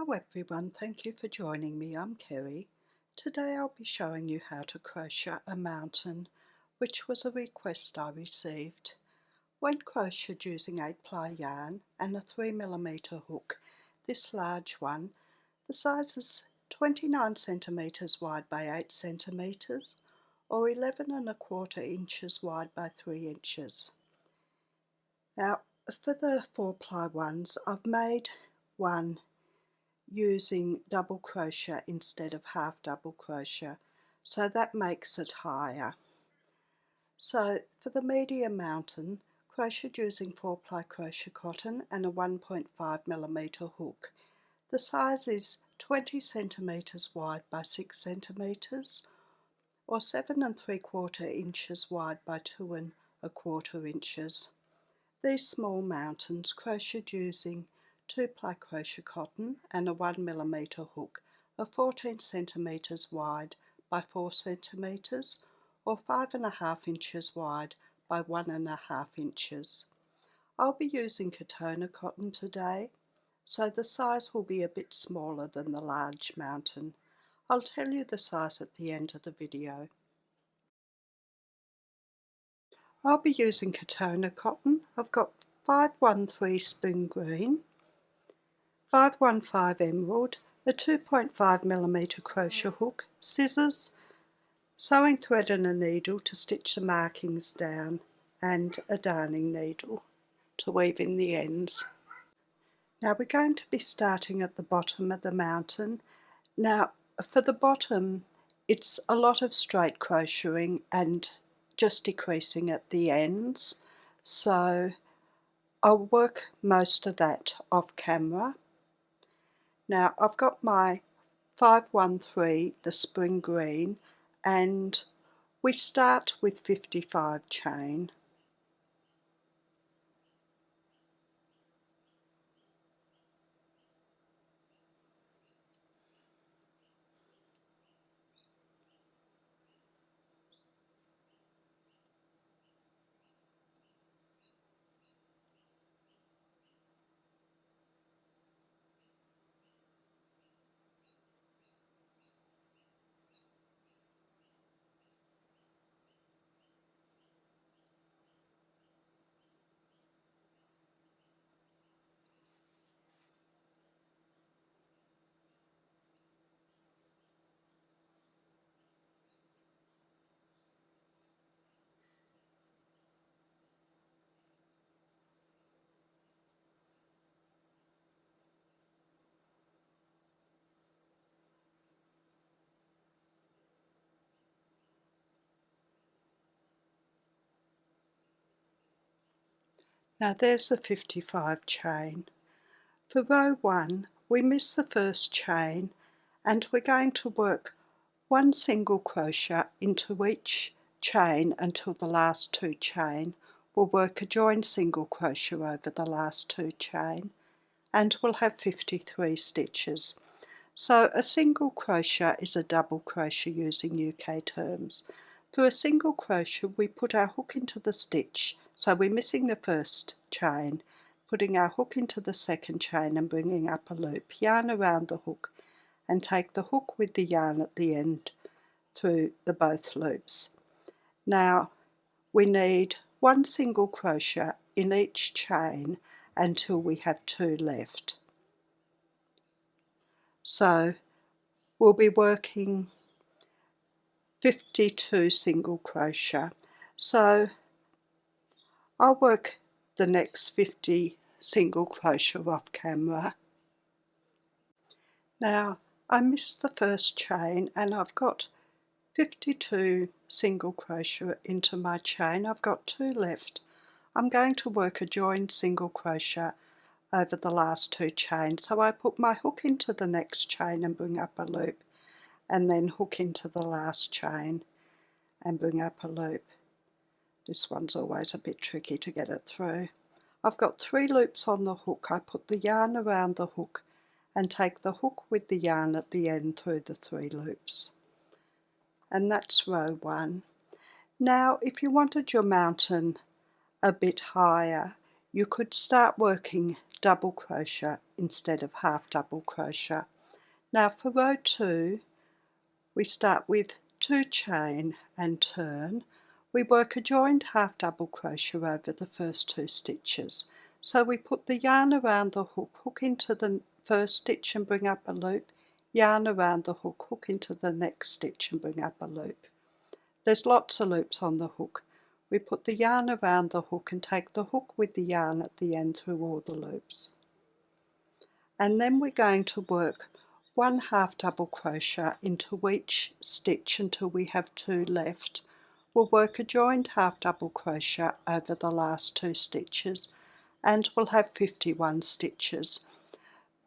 Hello everyone, thank you for joining me. I'm Kerry. Today I'll be showing you how to crochet a mountain, which was a request I received. When crocheted using 8-ply yarn and a 3mm hook, this large one, the size is 29 centimeters wide by 8 centimeters or 11¼ inches wide by 3 inches. Now for the 4-ply ones, I've made one using double crochet instead of half double crochet, so that makes it higher. So for the medium mountain, crocheted using 4-ply crochet cotton and a 1.5mm hook. The size is 20 centimeters wide by 6 centimeters or 7¾ inches wide by 2¼ inches. These small mountains crocheted using 2-ply crochet cotton and a 1mm hook are 14 centimeters wide by 4 centimeters or 5½ inches wide by 1½ inches. I'll be using Catona cotton today, so the size will be a bit smaller than the large mountain. I'll tell you the size at the end of the video. I'll be using Catona cotton. I've got 513 spring green, 515 emerald, a 2.5mm crochet hook, scissors, sewing thread and a needle to stitch the markings down, and a darning needle to weave in the ends. Now we're going to be starting at the bottom of the mountain. Now for the bottom, it's a lot of straight crocheting and just decreasing at the ends, so I'll work most of that off camera. Now I've got my 513, the spring green, and we start with 55 chain. Now there's the 55 chain. For row 1, we miss the first chain and we're going to work one single crochet into each chain until the last 2 chain. We'll work a joined single crochet over the last 2 chain and we'll have 53 stitches. So a single crochet is a double crochet using UK terms. For a single crochet, we put our hook into the stitch, so we're missing the first chain, putting our hook into the second chain and bringing up a loop, yarn around the hook and take the hook with the yarn at the end through the both loops. Now we need one single crochet in each chain until we have 2 left. So we'll be working 52 single crochet. So I'll work the next 50 single crochet off camera. Now I missed the first chain and I've got 52 single crochet into my chain. I've got 2 left. I'm going to work a joined single crochet over the last 2 chains. So I put my hook into the next chain and bring up a loop, and then hook into the last chain and bring up a loop. This one's always a bit tricky to get it through. I've got 3 loops on the hook. I put the yarn around the hook and take the hook with the yarn at the end through the 3 loops. And that's row 1. Now if you wanted your mountain a bit higher, you could start working double crochet instead of half double crochet. Now for row 2, we start with 2 chain and turn. We work a joined half double crochet over the first 2 stitches. So we put the yarn around the hook, hook into the first stitch and bring up a loop, yarn around the hook, hook into the next stitch and bring up a loop. There's lots of loops on the hook. We put the yarn around the hook and take the hook with the yarn at the end through all the loops. And then we're going to work 1 half double crochet into each stitch until we have 2 left. We'll work a joined half double crochet over the last 2 stitches and we'll have 51 stitches.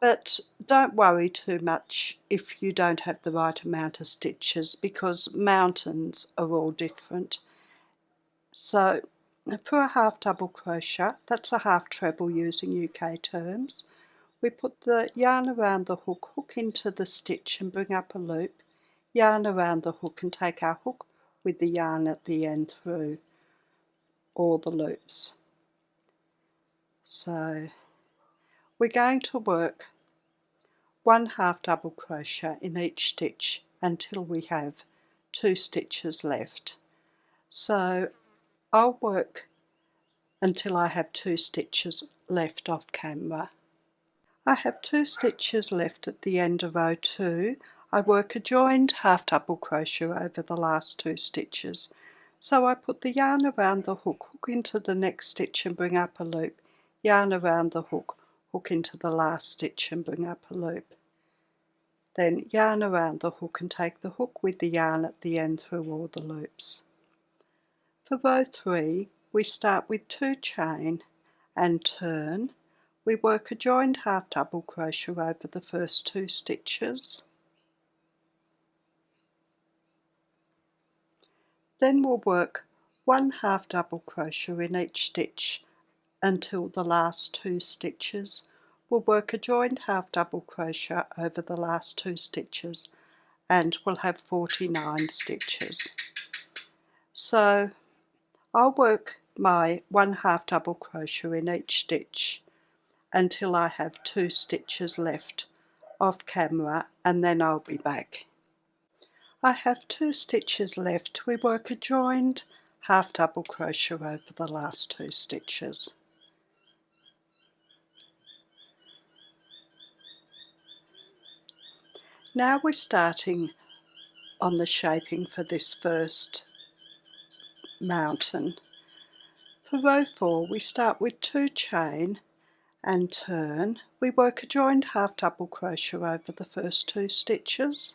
But don't worry too much if you don't have the right amount of stitches, because mountains are all different. So for a half double crochet, that's a half treble using UK terms, we put the yarn around the hook, hook into the stitch and bring up a loop, yarn around the hook and take our hook with the yarn at the end through all the loops. So we're going to work 1 half double crochet in each stitch until we have 2 stitches left. So I'll work until I have 2 stitches left off camera. I have 2 stitches left at the end of row 2. I work a joined half double crochet over the last 2 stitches. So I put the yarn around the hook, hook into the next stitch and bring up a loop, yarn around the hook, hook into the last stitch and bring up a loop. Then yarn around the hook and take the hook with the yarn at the end through all the loops. For row 3, we start with 2 chain and turn. We work a joined half double crochet over the first 2 stitches. Then we'll work 1 half double crochet in each stitch until the last 2 stitches. We'll work a joined half double crochet over the last 2 stitches and we'll have 49 stitches. So I'll work my 1 half double crochet in each stitch until I have 2 stitches left off camera, and then I'll be back. I have 2 stitches left. We work a joined half double crochet over the last 2 stitches. Now we're starting on the shaping for this first mountain. For row 4, we start with 2 chain and turn. We work a joined half double crochet over the first 2 stitches.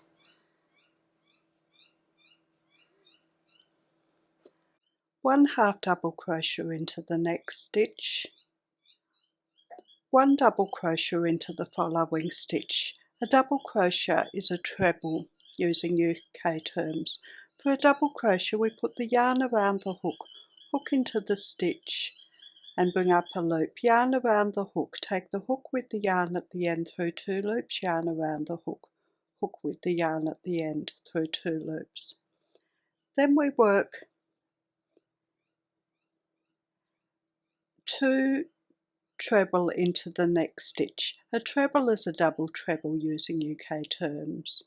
One half double crochet into the next stitch, 1 double crochet into the following stitch. A double crochet is a treble using UK terms. For a double crochet, we put the yarn around the hook, hook into the stitch and bring up a loop, yarn around the hook, take the hook with the yarn at the end through 2 loops, yarn around the hook, hook with the yarn at the end through 2 loops. Then we work 2 treble into the next stitch. A treble is a double treble using UK terms.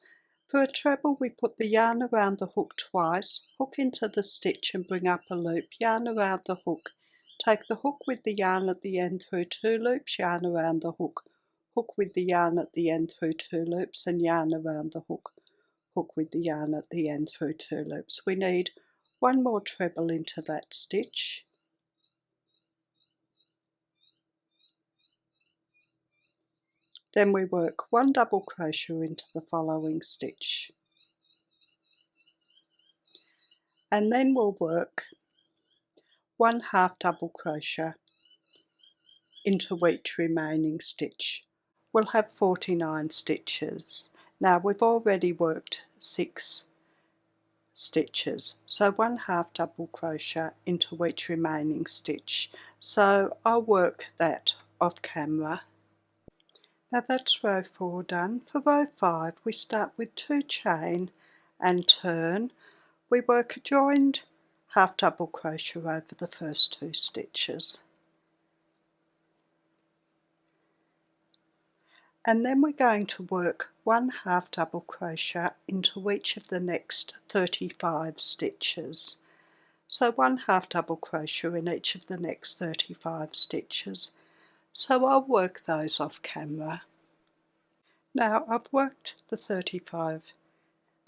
For a treble, we put the yarn around the hook twice, hook into the stitch and bring up a loop, yarn around the hook, take the hook with the yarn at the end through 2 loops, yarn around the hook, hook with the yarn at the end through 2 loops and yarn around the hook, hook with the yarn at the end through 2 loops. We need 1 more treble into that stitch. Then we work 1 double crochet into the following stitch. And then we'll work 1 half double crochet into each remaining stitch. We'll have 49 stitches. Now we've already worked 6 stitches, so 1 half double crochet into each remaining stitch. So I'll work that off camera. Now that's row 4 done. For row 5, we start with 2 chain and turn. We work a joined half double crochet over the first 2 stitches. And then we're going to work 1 half double crochet into each of the next 35 stitches. So 1 half double crochet in each of the next 35 stitches. So I'll work those off camera. Now I've worked the 35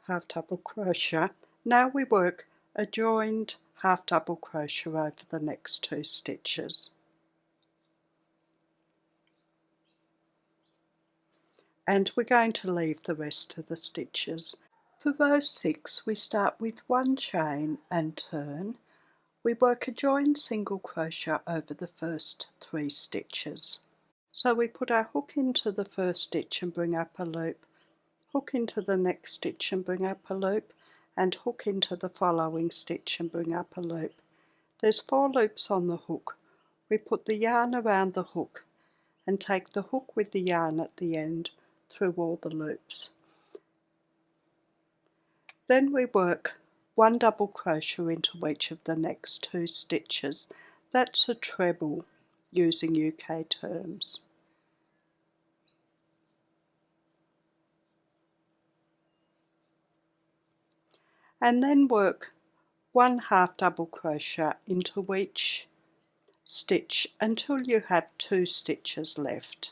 half double crochet. Now we work a joined half double crochet over the next 2 stitches. And we're going to leave the rest of the stitches. For row 6 we start with 1 chain and turn. We work a joined single crochet over the first 3 stitches. So we put our hook into the first stitch and bring up a loop, hook into the next stitch and bring up a loop, and hook into the following stitch and bring up a loop. There's 4 loops on the hook. We put the yarn around the hook and take the hook with the yarn at the end through all the loops. Then we work 1 double crochet into each of the next 2 stitches. That's a treble using UK terms. And then work 1 half double crochet into each stitch until you have 2 stitches left.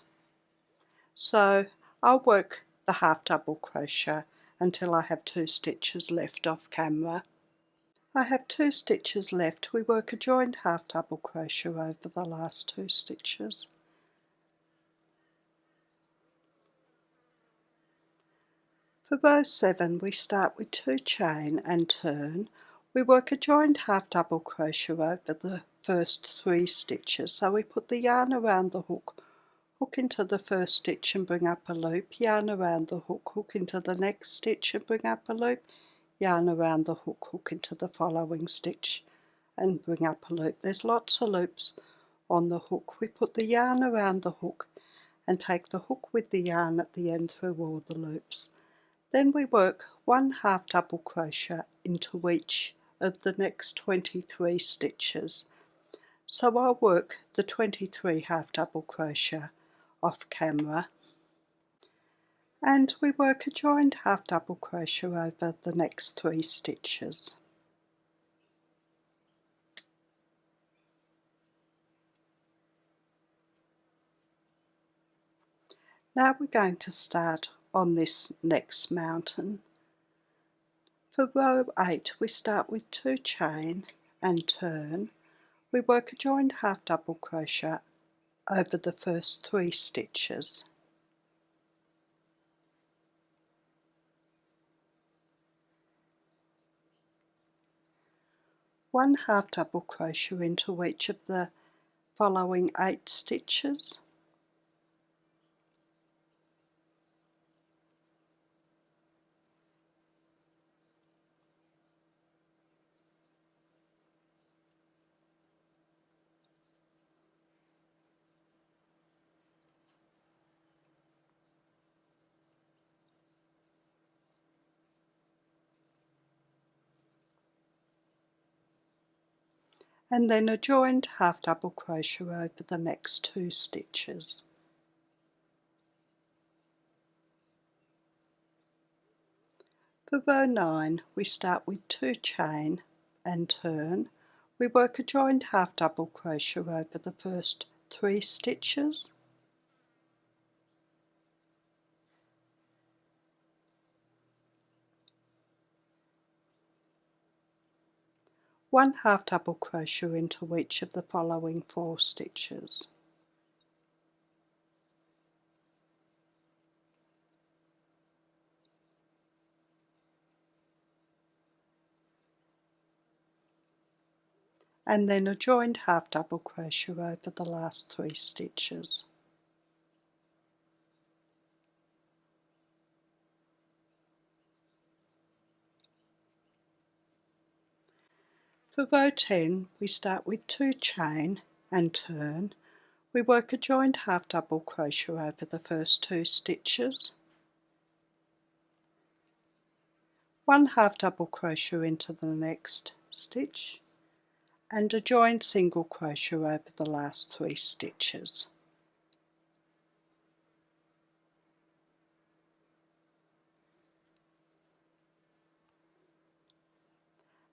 So I'll work the half double crochet until I have 2 stitches left off camera. I have 2 stitches left. We work a joined half double crochet over the last 2 stitches. For row 7 we start with 2 chain and turn. We work a joined half double crochet over the first 3 stitches. So we put the yarn around the hook, hook into the first stitch and bring up a loop, yarn around the hook, hook into the next stitch and bring up a loop, yarn around the hook, hook into the following stitch and bring up a loop. There's lots of loops on the hook. We put the yarn around the hook and take the hook with the yarn at the end through all the loops. Then we work 1 half double crochet into each of the next 23 stitches. So I'll work the 23 half double crochet off camera. And we work a joined half double crochet over the next 3 stitches. Now we're going to start on this next mountain. For row 8 we start with 2 chain and turn. We work a joined half double crochet over the first 3 stitches. One half double crochet into each of the following 8 stitches. And then a joined half double crochet over the next 2 stitches. For row 9 we start with 2 chain and turn. We work a joined half double crochet over the first 3 stitches. One half double crochet into each of the following 4 stitches. And then a joined half double crochet over the last 3 stitches. For row 10 we start with 2 chain and turn. We work a joined half double crochet over the first 2 stitches. One half double crochet into the next stitch and a joined single crochet over the last 3 stitches.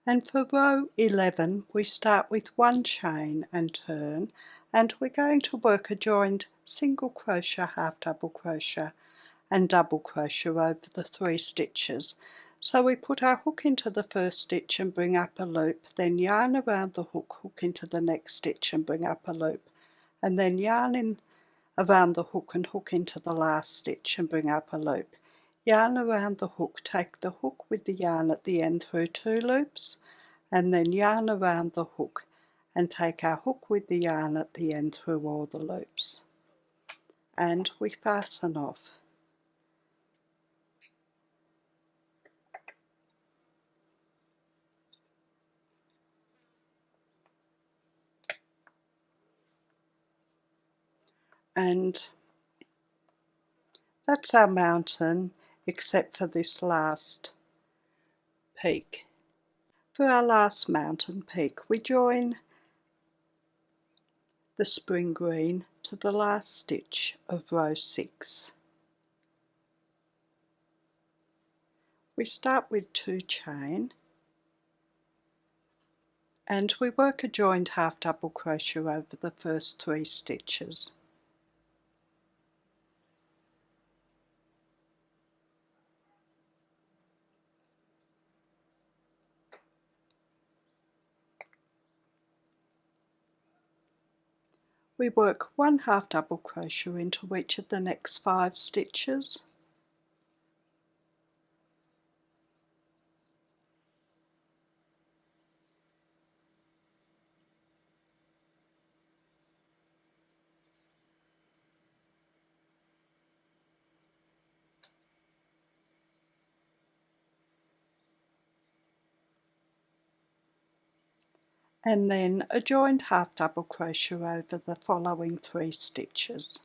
And for row 11 we start with 1 chain and turn, and we're going to work a joined single crochet, half double crochet and double crochet over the 3 stitches. So we put our hook into the first stitch and bring up a loop, then yarn around the hook, hook into the next stitch and bring up a loop, and then yarn in around the hook and hook into the last stitch and bring up a loop. Yarn around the hook, take the hook with the yarn at the end through 2 loops, and then yarn around the hook and take our hook with the yarn at the end through all the loops. And we fasten off. And that's our mountain, except for this last peak. For our last mountain peak, we join the spring green to the last stitch of row 6. We start with 2 chain and we work a joined half double crochet over the first 3 stitches. We work 1 half double crochet into each of the next 5 stitches. And then a joined half double crochet over the following 3 stitches.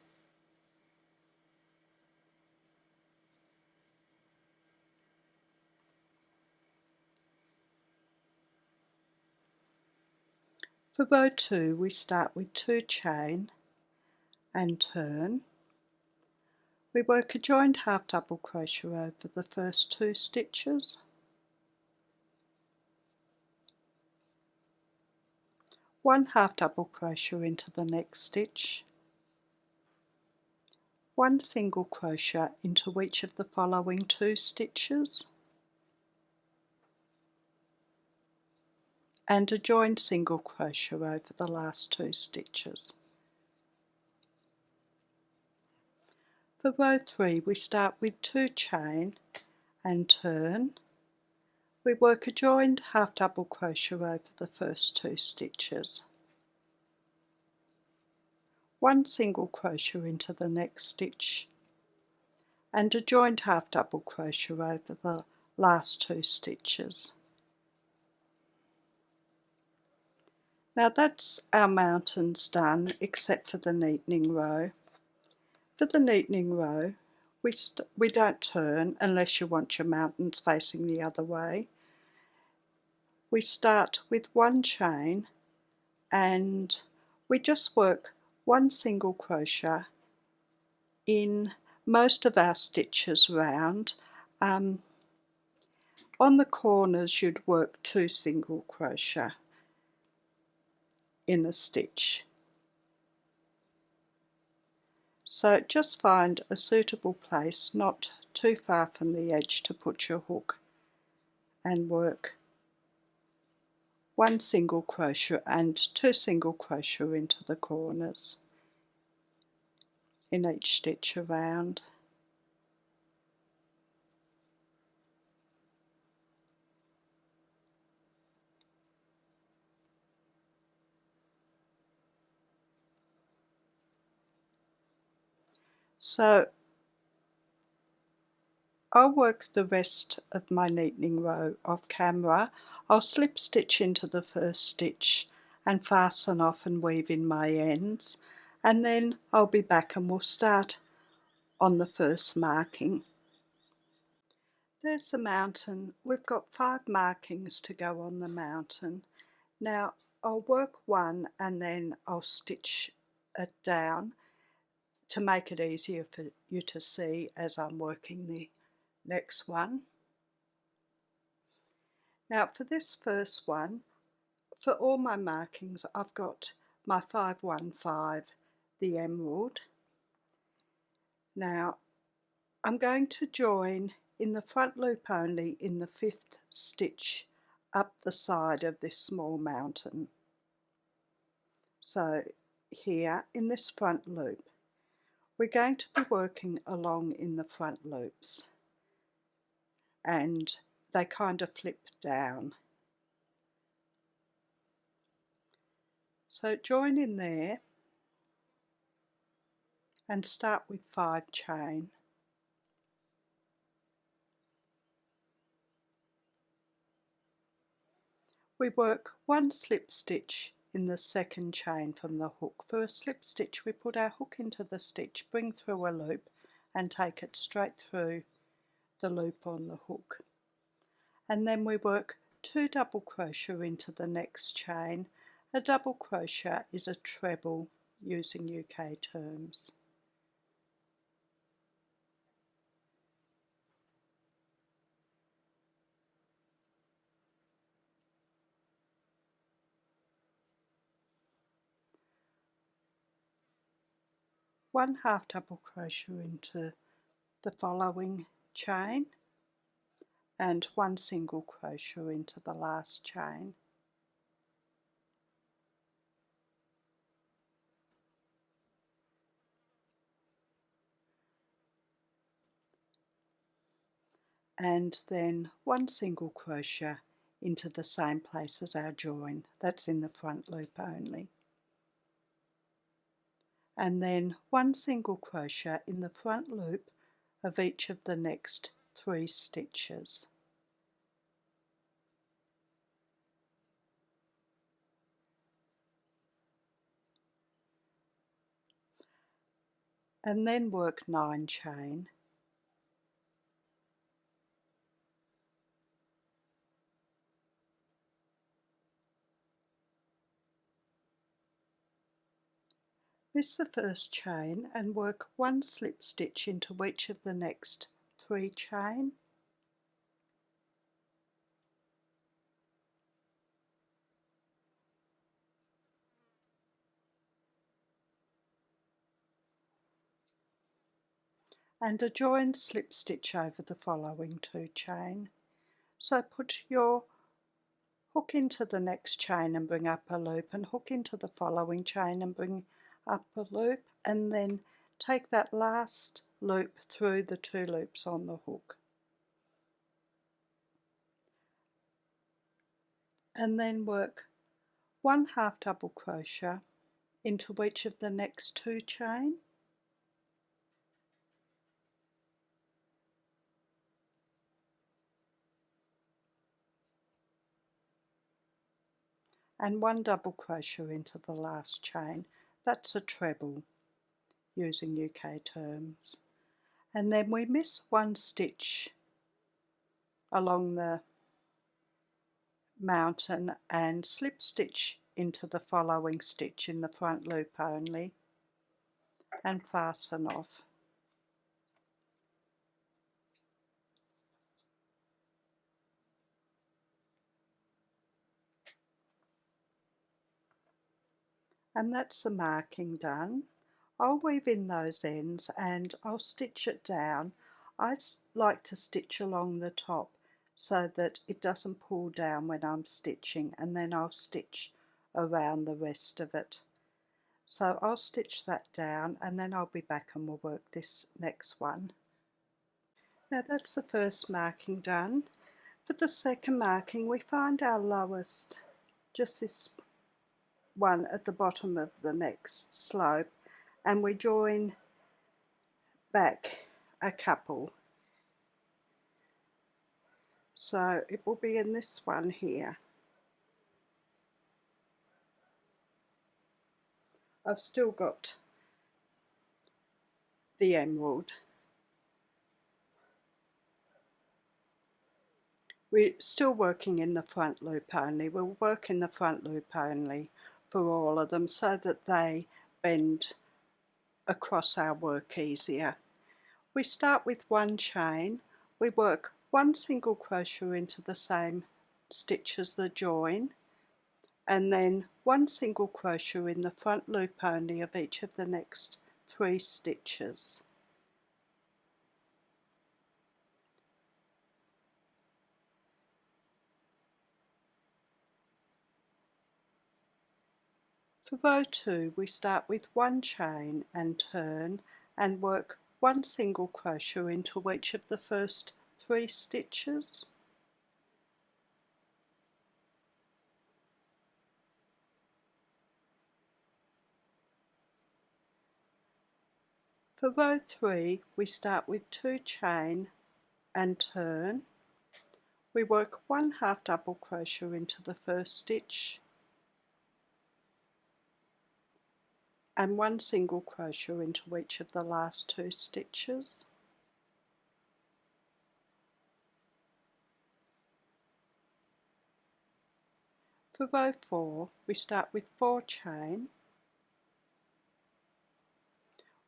For row 2 we start with 2 chain and turn. We work a joined half double crochet over the first 2 stitches. One half double crochet into the next stitch, 1 single crochet into each of the following 2 stitches, and a joined single crochet over the last 2 stitches. For row 3 we start with 2 chain and turn. We work a joined half double crochet over the first 2 stitches, 1 single crochet into the next stitch, and a joined half double crochet over the last 2 stitches. Now that's our mountains done, except for the neatening row. For the neatening row we don't turn unless you want your mountains facing the other way. We start with 1 chain and we just work 1 single crochet in most of our stitches round. On the corners you'd work 2 single crochet in a stitch. So just find a suitable place, not too far from the edge, to put your hook and work 1 single crochet and 2 single crochet into the corners in each stitch around. So I'll work the rest of my neatening row off camera. I'll slip stitch into the first stitch and fasten off and weave in my ends, and then I'll be back and we'll start on the first marking. There's the mountain. We've got 5 markings to go on the mountain. Now I'll work 1 and then I'll stitch it down to make it easier for you to see as I'm working the next one. Now for this first one, for all my markings I've got my 515, the emerald. Now I'm going to join in the front loop only in the 5th stitch up the side of this small mountain. So here in this front loop, we're going to be working along in the front loops, and they kind of flip down. So join in there and start with 5 chain. We work 1 slip stitch in the 2nd chain from the hook. For a slip stitch we put our hook into the stitch, bring through a loop and take it straight through the loop on the hook. And then we work 2 double crochet into the next chain. A double crochet is a treble using UK terms. One half double crochet into the following chain and 1 single crochet into the last chain. And then 1 single crochet into the same place as our join, that's in the front loop only. And then 1 single crochet in the front loop of each of the next 3 stitches. And then work 9 chain. Miss the first chain and work 1 slip stitch into each of the next 3 chain. And a joined slip stitch over the following 2 chain. So put your hook into the next chain and bring up a loop, and hook into the following chain and bring up a loop, and then take that last loop through the 2 loops on the hook. And then work 1 half double crochet into each of the next 2 chain. And 1 double crochet into the last chain. That's a treble using UK terms. And then we miss 1 stitch along the mountain and slip stitch into the following stitch in the front loop only and fasten off. And that's the marking done. I'll weave in those ends and I'll stitch it down. I like to stitch along the top so that it doesn't pull down when I'm stitching, and then I'll stitch around the rest of it. So I'll stitch that down and then I'll be back and we'll work this next one. Now that's the first marking done. For the second marking we find our lowest, just this one at the bottom of the next slope, and we join back a couple. So it will be in this one here. I've still got the emerald. We're still working in the front loop only. We'll work in the front loop only for all of them so that they bend across our work easier. We start with 1 chain. We work 1 single crochet into the same stitches the join, and then 1 single crochet in the front loop only of each of the next 3 stitches. For row 2, we start with 1 chain and turn and work 1 single crochet into each of the first 3 stitches. For row 3, we start with 2 chain and turn. We work 1 half double crochet into the first stitch and 1 single crochet into each of the last 2 stitches. For row 4, we start with 4 chain.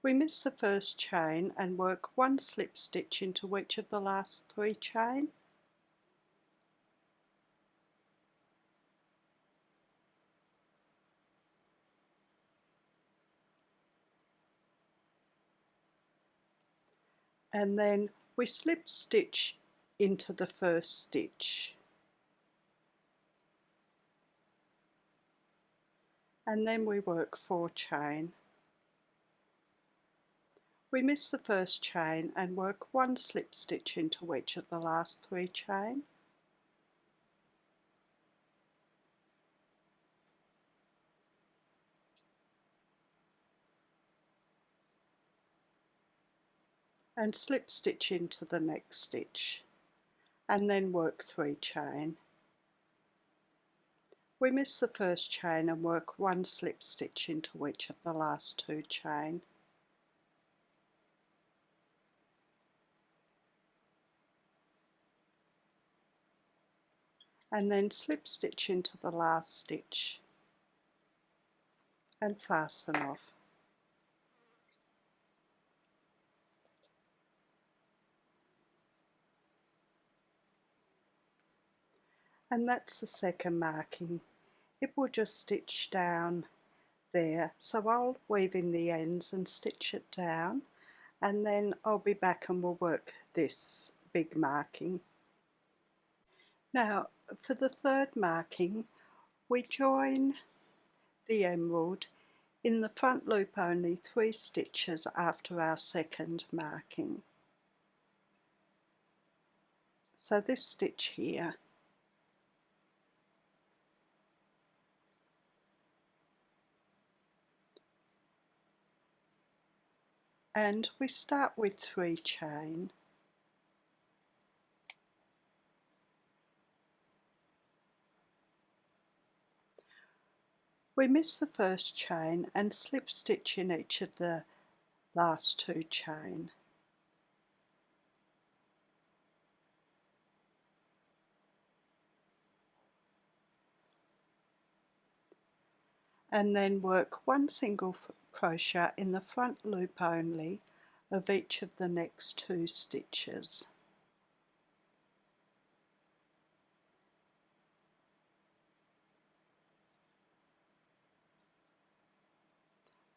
We miss the first chain and work 1 slip stitch into each of the last 3 chain. And then we slip stitch into the first stitch, and then we work 4 chain. We miss the first chain and work 1 slip stitch into each of the last 3 chain. And slip stitch into the next stitch, and then work 3 chain. We miss the first chain and work 1 slip stitch into each of the last 2 chain. And then slip stitch into the last stitch and fasten off. And that's the second marking. It will just stitch down there, so I'll weave in the ends and stitch it down, and then I'll be back and we'll work this big marking. Now for the third marking, we join the emerald in the front loop only 3 stitches after our second marking. So this stitch here, and we start with 3 chain. We miss the first chain and slip stitch in each of the last 2 chain. And then work 1 single crochet in the front loop only of each of the next 2 stitches.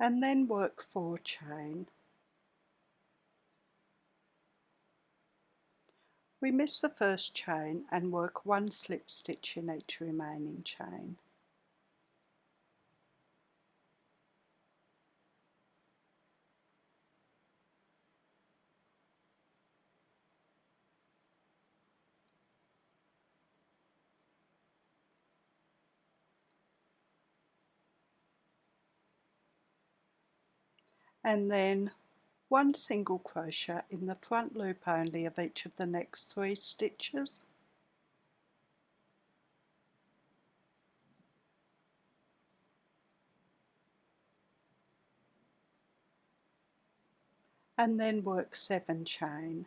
And then work 4 chain. We miss the first chain and work 1 slip stitch in each remaining chain. And then 1 single crochet in the front loop only of each of the next 3 stitches. And then work 7 chain.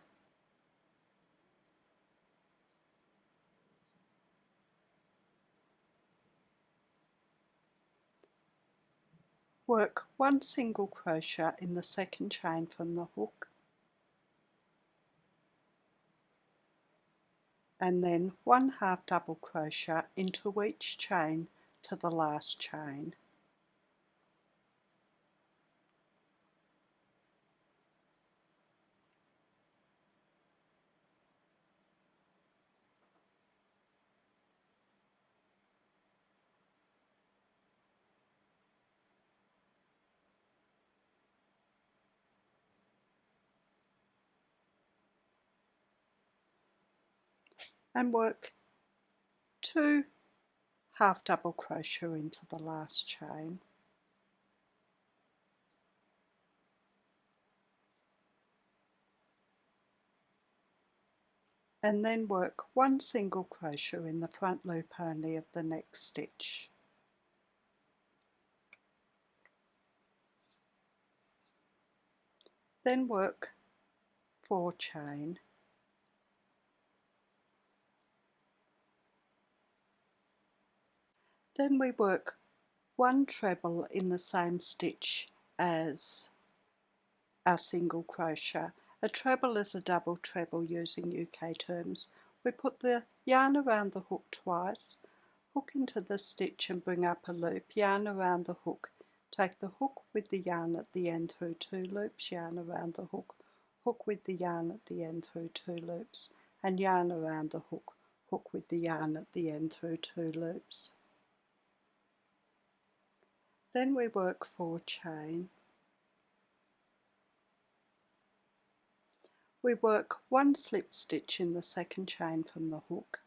Work 1 single crochet in the second chain from the hook, and then 1 half double crochet into each chain to the last chain. And work 2 half double crochet into the last chain. And then work 1 single crochet in the front loop only of the next stitch. Then work 4 chain. Then we work 1 treble in the same stitch as our single crochet. A treble is a double treble using UK terms. We put the yarn around the hook twice, hook into the stitch and bring up a loop, yarn around the hook, take the hook with the yarn at the end through 2 loops, yarn around the hook, hook with the yarn at the end through 2 loops, and yarn around the hook, hook with the yarn at the end through 2 loops. Then we work 4 chain. We work 1 slip stitch in the second chain from the hook,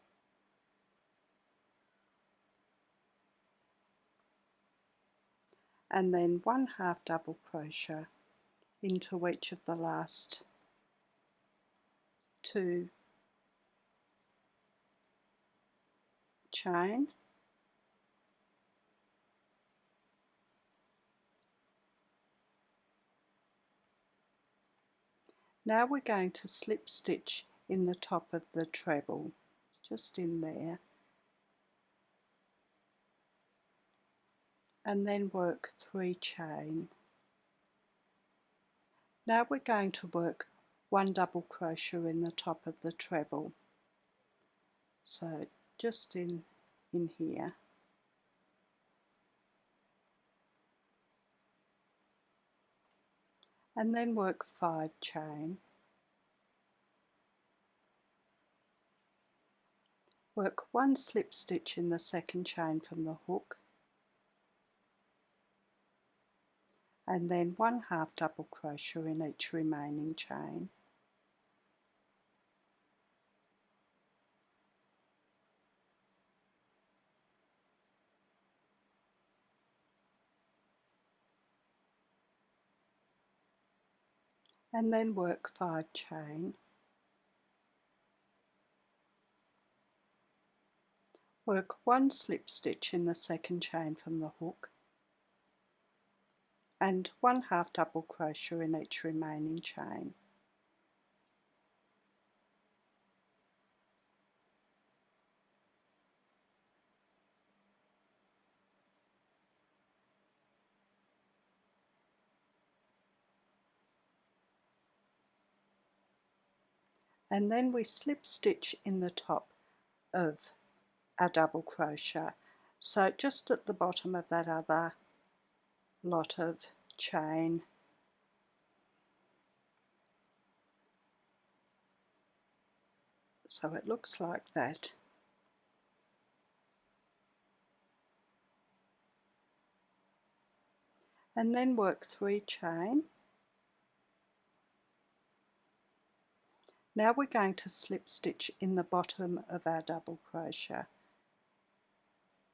and then 1 half double crochet into each of the last 2 chain. Now we're going to slip stitch in the top of the treble, just in there, and then work 3 chain. Now we're going to work 1 double crochet in the top of the treble, so just in here, and then work 5 chain. Work 1 slip stitch in the second chain from the hook, and then 1 half double crochet in each remaining chain. And then work 5 chain. Work 1 slip stitch in the second chain from the hook, and 1 half double crochet in each remaining chain. And then we slip stitch in the top of our double crochet, so just at the bottom of that other lot of chain. So it looks like that. And then work 3 chain. Now we're going to slip stitch in the bottom of our double crochet,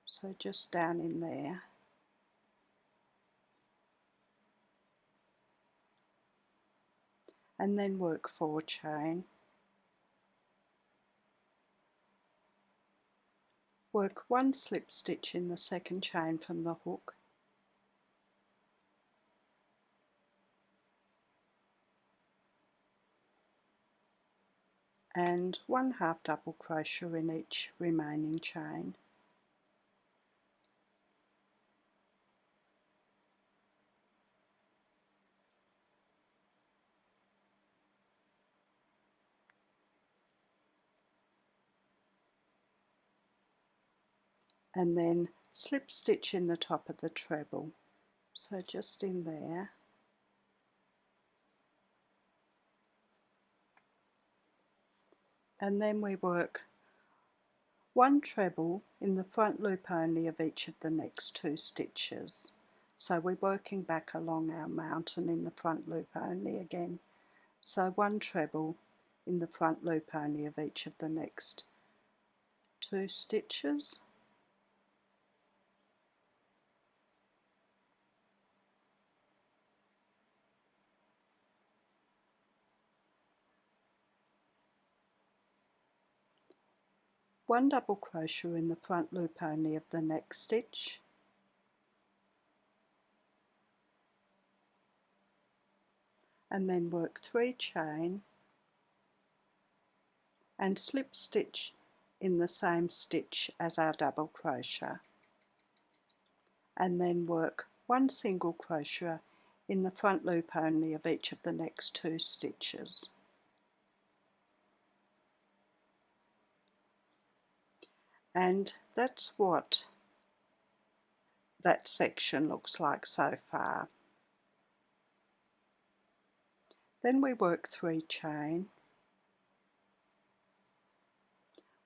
so just down in there, and then work 4 chain. Work 1 slip stitch in the second chain from the hook, and 1 half double crochet in each remaining chain. and then slip stitch in the top of the treble. So just in there, and then we work one treble in the front loop only of each of the next 2 stitches. So we're working back along our mountain in the front loop only again. So one treble in the front loop only of each of the next 2 stitches. One double crochet in the front loop only of the next stitch, and then work 3 chain and slip stitch in the same stitch as our double crochet, and then work 1 single crochet in the front loop only of each of the next 2 stitches. And that's what that section looks like so far. Then we work 3 chain.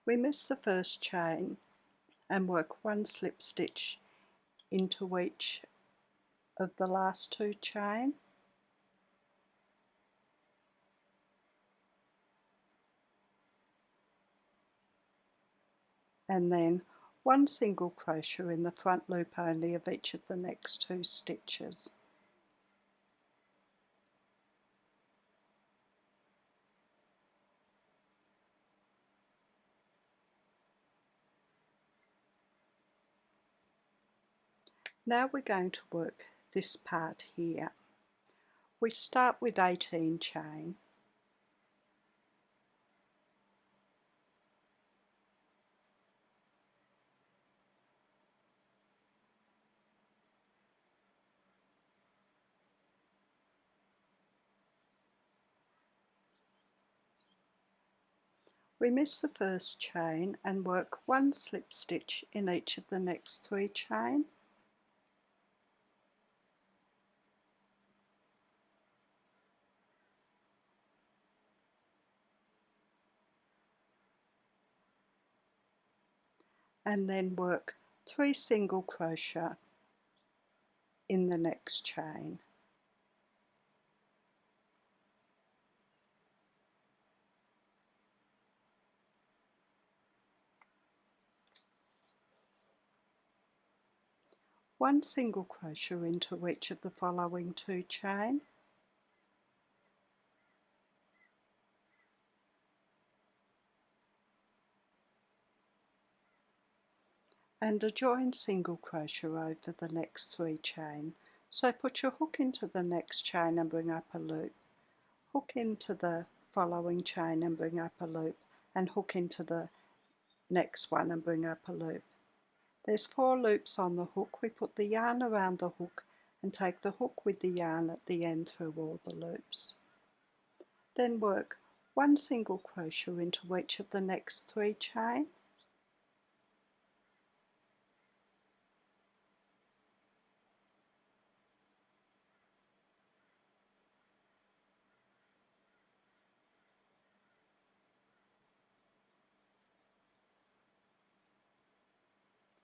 We miss the first chain and work 1 slip stitch into each of the last 2 chain, and then 1 single crochet in the front loop only of each of the next 2 stitches. Now we're going to work this part here. We start with 18 chain, we miss the first chain and work 1 slip stitch in each of the next 3 chain, and then work 3 single crochet in the next chain. One single crochet into each of the following 2 chain, and a join single crochet over the next 3 chain. So put your hook into the next chain and bring up a loop, hook into the following chain and bring up a loop, and hook into the next one and bring up a loop. There's 4 loops on the hook. We put the yarn around the hook and take the hook with the yarn at the end through all the loops. Then work 1 single crochet into each of the next 3 chain,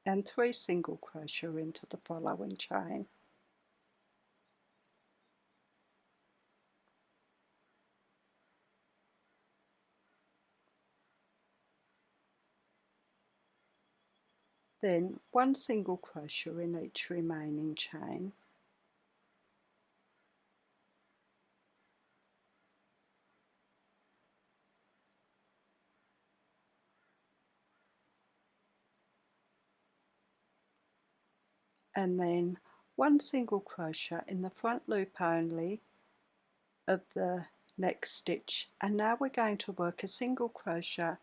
and 3 single crochet into the following chain. Then 1 single crochet in each remaining chain, and then 1 single crochet in the front loop only of the next stitch. And now we're going to work a single crochet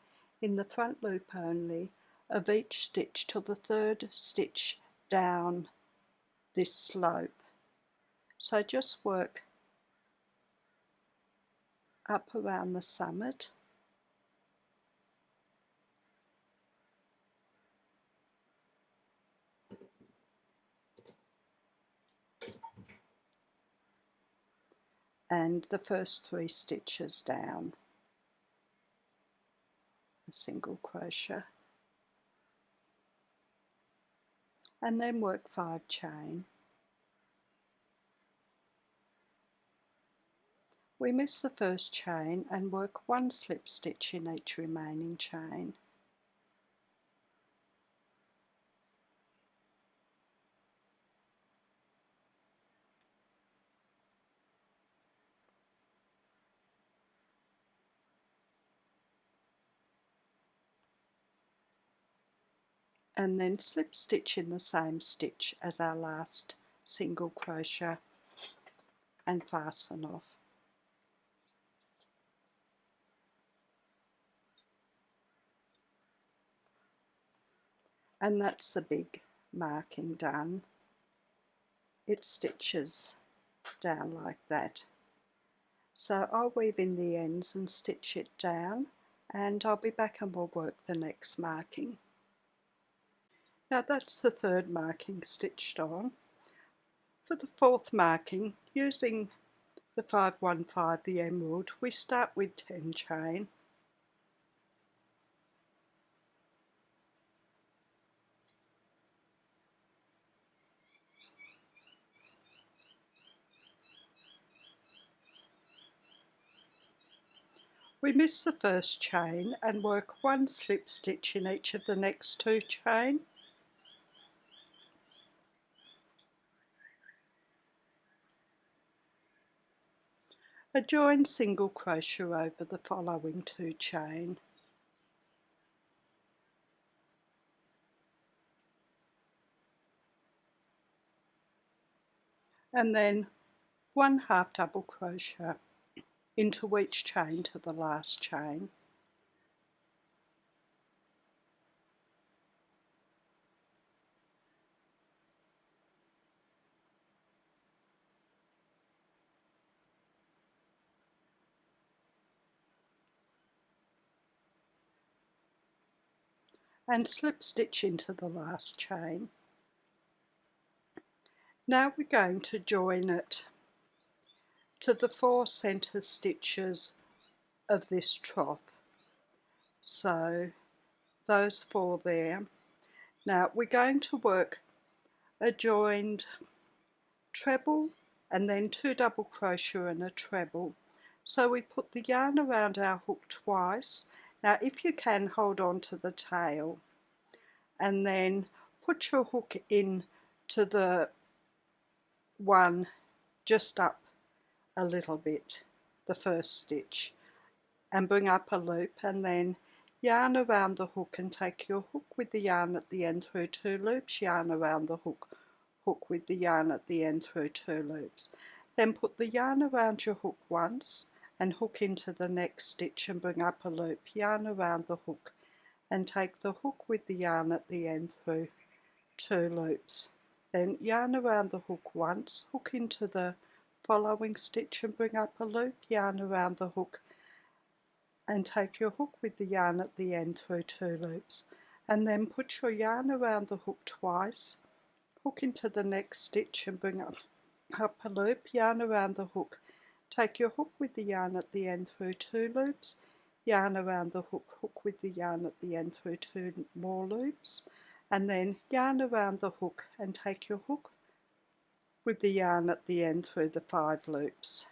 in the front loop only of each stitch till the 3rd stitch down this slope. So just work up around the summit, and the first 3 stitches down, a single crochet, and then work 5 chain. We miss the first chain and work 1 slip stitch in each remaining chain. And then slip stitch in the same stitch as our last single crochet and fasten off. And that's the big marking done. It stitches down like that. So I'll weave in the ends and stitch it down, and I'll be back and we'll work the next marking. Now that's the 3rd marking stitched on. For the 4th marking, using the 515, the emerald, we start with 10 chain. We miss the first chain and work 1 slip stitch in each of the next 2 chain. A join single crochet over the following 2 chain. And then 1 half double crochet into each chain to the last chain. And slip stitch into the last chain. Now we're going to join it to the 4 center stitches of this trough. So those 4 there. Now we're going to work a joined treble and then 2 double crochet and a treble. So we put the yarn around our hook twice. Now if you can, hold on to the tail and then put your hook in to the one just up a little bit, the first stitch, and bring up a loop, and then yarn around the hook and take your hook with the yarn at the end through 2 loops, yarn around the hook, hook with the yarn at the end through 2 loops. Then put the yarn around your hook once and hook into the next stitch and bring up a loop, yarn around the hook and take the hook with the yarn at the end through 2 loops. Then yarn around the hook once, hook into the following stitch and bring up a loop, yarn around the hook and take your hook with the yarn at the end through 2 loops, and then put your yarn around the hook twice, hook into the next stitch and bring up a loop, yarn around the hook, take your hook with the yarn at the end through 2 loops, yarn around the hook, hook with the yarn at the end through 2 more loops, and then yarn around the hook and take your hook with the yarn at the end through the 5 loops.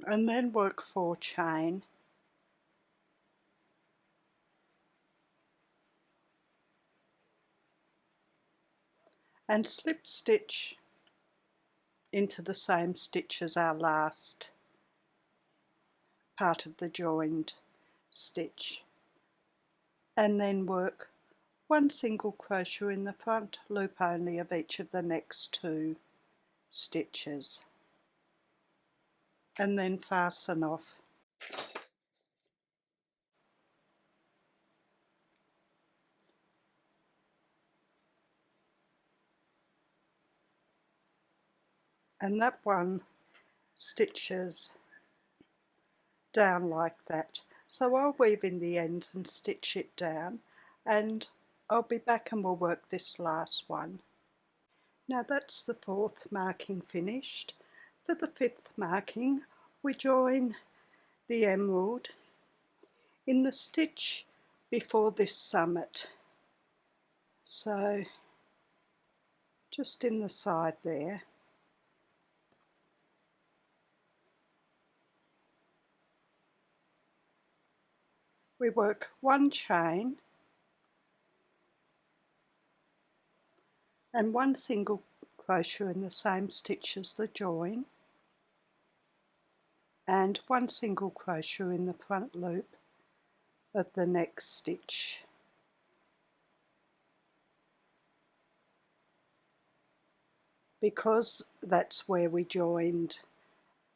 And then work 4 chain. And slip stitch into the same stitch as our last part of the joined stitch, and then work 1 single crochet in the front loop only of each of the next 2 stitches, and then fasten off. And that one stitches down like that. So I'll weave in the ends and stitch it down, and I'll be back and we'll work this last one. Now that's the fourth marking finished. For the fifth marking, we join the emerald in the stitch before this summit. So just in the side there. We work one chain and one single crochet in the same stitch as the join, and one single crochet in the front loop of the next stitch. Because that's where we joined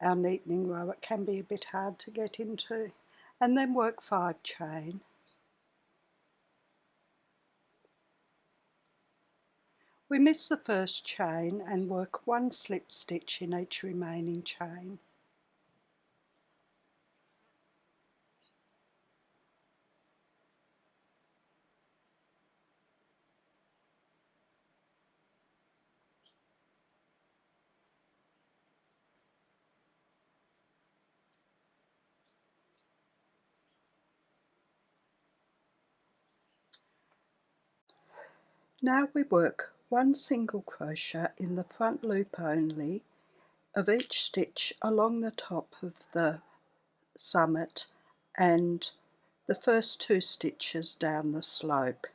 our neatening row, it can be a bit hard to get into. And then work 5 chain. We miss the first chain and work 1 slip stitch in each remaining chain. Now we work 1 single crochet in the front loop only of each stitch along the top of the summit and the first 2 stitches down the slope.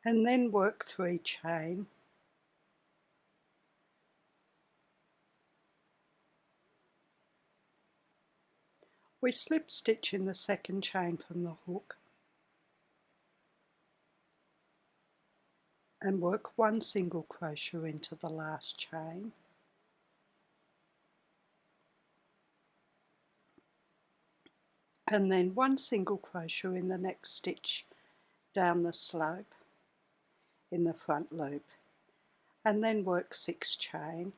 And then work 3 chain. We slip stitch in the second chain from the hook and work 1 single crochet into the last chain. And then 1 single crochet in the next stitch down the slope in the front loop, and then work 6 chain.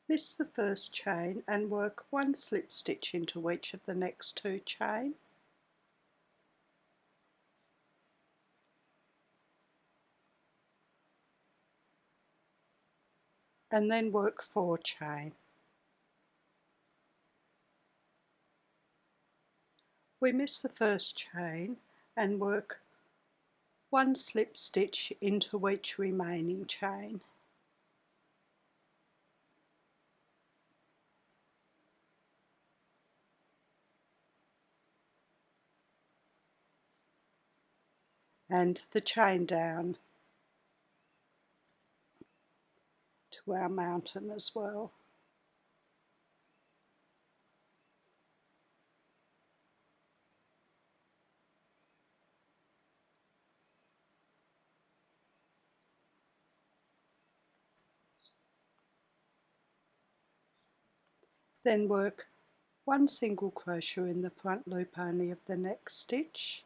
Miss the first chain and work 1 slip stitch into each of the next 2 chain. And then work 4 chain. We miss the first chain and work 1 slip stitch into each remaining chain. And the chain down to our mountain as well. Then work 1 single crochet in the front loop only of the next stitch,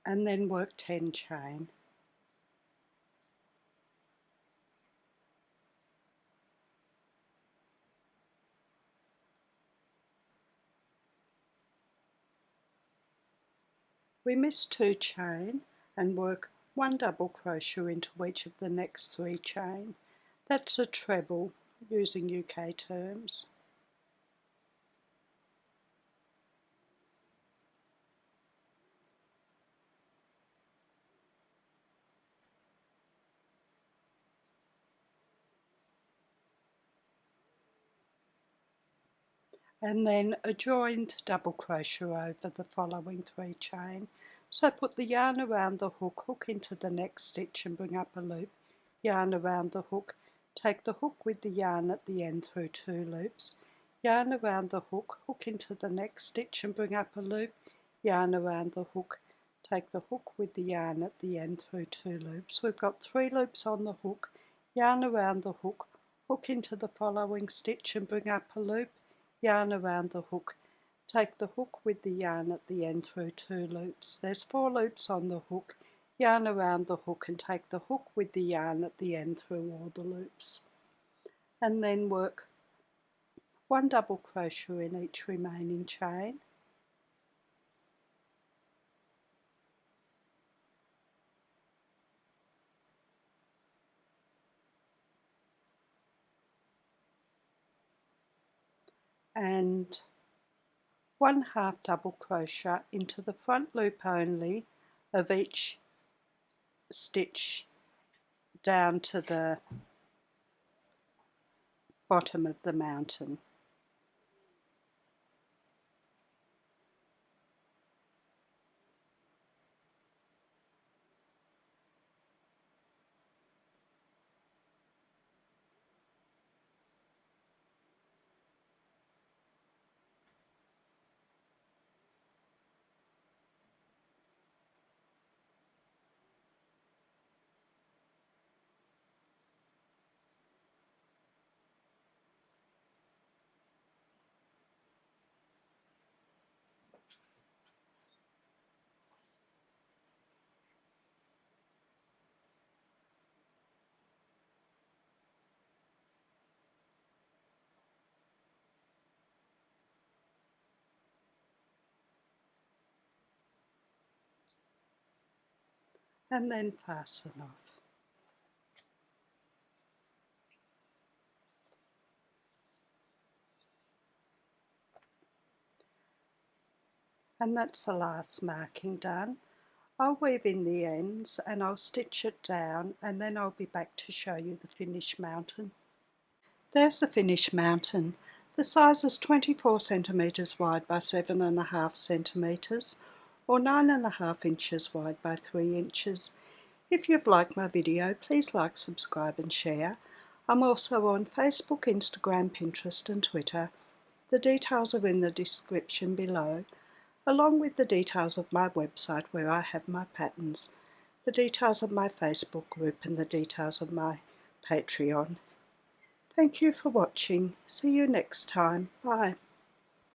and then work 10 chain. We miss 2 chain and work 1 double crochet into each of the next 3 chain. That's a treble using UK terms. And then a joined double crochet over the following 3 chain. So put the yarn around the hook, hook into the next stitch and bring up a loop, yarn around the hook, take the hook with the yarn at the end through 2 loops, yarn around the hook, hook into the next stitch and bring up a loop, yarn around the hook, take the hook with the yarn at the end through 2 loops. We've got 3 loops on the hook, yarn around the hook, hook into the following stitch and bring up a loop, yarn around the hook, take the hook with the yarn at the end through 2 loops. There's 4 loops on the hook, yarn around the hook and take the hook with the yarn at the end through all the loops. And then work 1 double crochet in each remaining chain. And 1 half double crochet into the front loop only of each stitch down to the bottom of the mountain. And then fasten off. And that's the last marking done. I'll weave in the ends and I'll stitch it down and then I'll be back to show you the finished mountain. There's the finished mountain. The size is 24 centimetres wide by 7.5 centimetres or 9.5 inches wide by 3 inches. If you've liked my video, please like, subscribe and share. I'm also on Facebook, Instagram, Pinterest and Twitter. The details are in the description below, along with the details of my website where I have my patterns, the details of my Facebook group and the details of my Patreon. Thank you for watching. See you next time. Bye.